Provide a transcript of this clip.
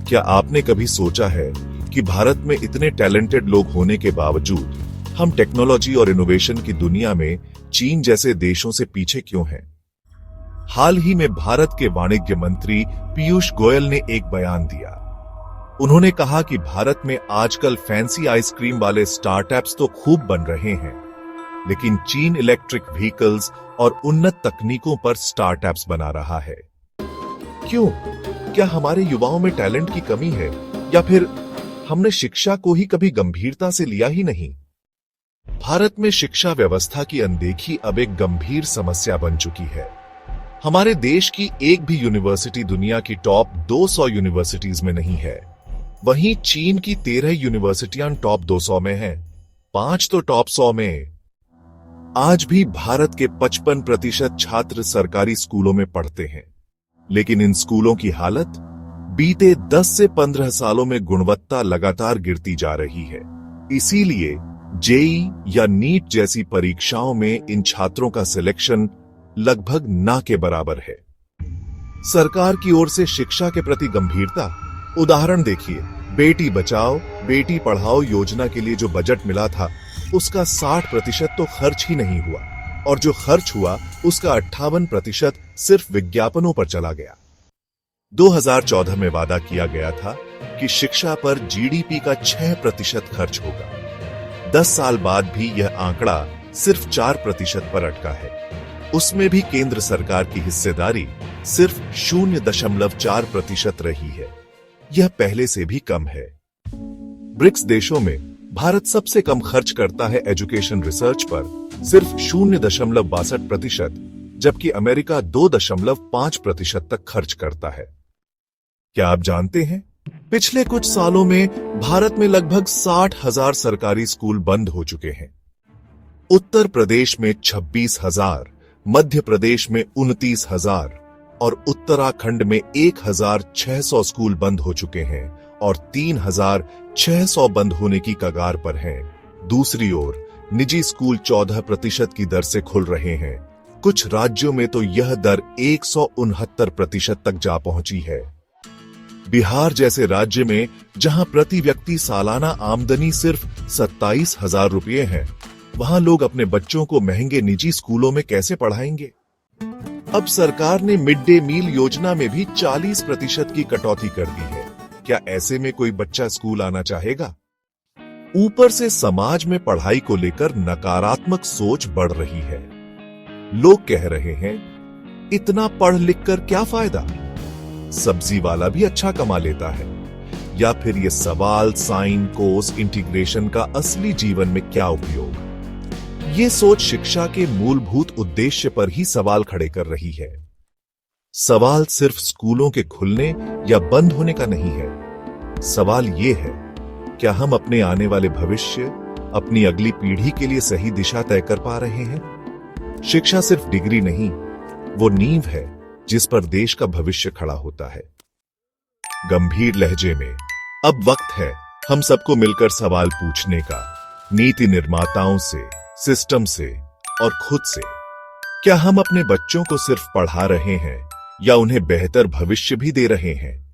क्या आपने कभी सोचा है कि भारत में इतने टैलेंटेड लोग होने के बावजूद हम टेक्नोलॉजी और इनोवेशन की दुनिया में चीन जैसे देशों से पीछे क्यों हैं? हाल ही में भारत के वाणिज्य मंत्री पीयूष गोयल ने एक बयान दिया। उन्होंने कहा कि भारत में आजकल फैंसी आइसक्रीम वाले स्टार्टअप्स तो खूब बन रहे हैं, लेकिन चीन इलेक्ट्रिक व्हीकल्स और उन्नत तकनीकों पर स्टार्टअप्स बना रहा है। क्यों? क्या हमारे युवाओं में टैलेंट की कमी है, या फिर हमने शिक्षा को ही कभी गंभीरता से लिया ही नहीं? भारत में शिक्षा व्यवस्था की अनदेखी अब एक गंभीर समस्या बन चुकी है। हमारे देश की एक भी यूनिवर्सिटी दुनिया की टॉप 200 यूनिवर्सिटीज में नहीं है। वहीं चीन की 13 यूनिवर्सिटियां टॉप 200 में हैं, 5 तो टॉप 100 में। आज भी भारत के 55% छात्र सरकारी स्कूलों में पढ़ते हैं, लेकिन इन स्कूलों की हालत बीते 10 से 15 सालों में गुणवत्ता लगातार गिरती जा रही है। इसीलिए जेई या नीट जैसी परीक्षाओं में इन छात्रों का सिलेक्शन लगभग ना के बराबर है। सरकार की ओर से शिक्षा के प्रति गंभीरता, उदाहरण देखिए, बेटी बचाओ बेटी पढ़ाओ योजना के लिए जो बजट मिला था उसका 60% तो खर्च ही नहीं हुआ, और जो खर्च हुआ उसका 58% सिर्फ विज्ञापनों पर चला गया। 2014 में वादा किया गया था कि शिक्षा पर जीडीपी का 6% खर्च होगा। 10 साल बाद भी यह आंकड़ा सिर्फ 4% पर अटका है। उसमें भी केंद्र सरकार की हिस्सेदारी सिर्फ 0.4% रही है। यह पहले से भी कम है। ब्रिक्स देशों में भारत सबसे कम खर्च करता है एजुकेशन रिसर्च पर, सिर्फ 0.62%, जबकि अमेरिका 2.5% तक खर्च करता है। क्या आप जानते हैं, पिछले कुछ सालों में भारत में लगभग 60,000 सरकारी स्कूल बंद हो चुके हैं। उत्तर प्रदेश में 26,000, मध्य प्रदेश में 29,000 और उत्तराखंड में 1,600 स्कूल बंद हो चुके हैं और 3,600 बंद होने की कगार पर हैं। दूसरी ओर निजी स्कूल 14% की दर से खुल रहे हैं। कुछ राज्यों में तो यह दर 169% तक जा पहुंची है। बिहार जैसे राज्य में जहां प्रति व्यक्ति सालाना आमदनी सिर्फ 27,000 रुपये है, वहां लोग अपने बच्चों को महंगे निजी स्कूलों में कैसे पढ़ाएंगे? अब सरकार ने मिड डे मील योजना में भी 40% की कटौती कर दी है। क्या ऐसे में कोई बच्चा स्कूल आना चाहेगा? ऊपर से समाज में पढ़ाई को लेकर नकारात्मक सोच बढ़ रही है। लोग कह रहे हैं, इतना पढ़ लिख कर क्या फायदा, सब्जी वाला भी अच्छा कमा लेता है। या फिर ये सवाल साइन कोस इंटीग्रेशन का असली जीवन में क्या उपयोग? ये सोच शिक्षा के मूलभूत उद्देश्य पर ही सवाल खड़े कर रही है। सवाल सिर्फ स्कूलों के खुलने या बंद होने का नहीं है। सवाल ये है, क्या हम अपने आने वाले भविष्य, अपनी अगली पीढ़ी के लिए सही दिशा तय कर पा रहे हैं? शिक्षा सिर्फ डिग्री नहीं, वो नींव है जिस पर देश का भविष्य खड़ा होता है। गंभीर लहजे में अब वक्त है हम सबको मिलकर सवाल पूछने का, नीति निर्माताओं से, सिस्टम से और खुद से। क्या हम अपने बच्चों को सिर्फ पढ़ा रहे हैं या उन्हें बेहतर भविष्य भी दे रहे हैं?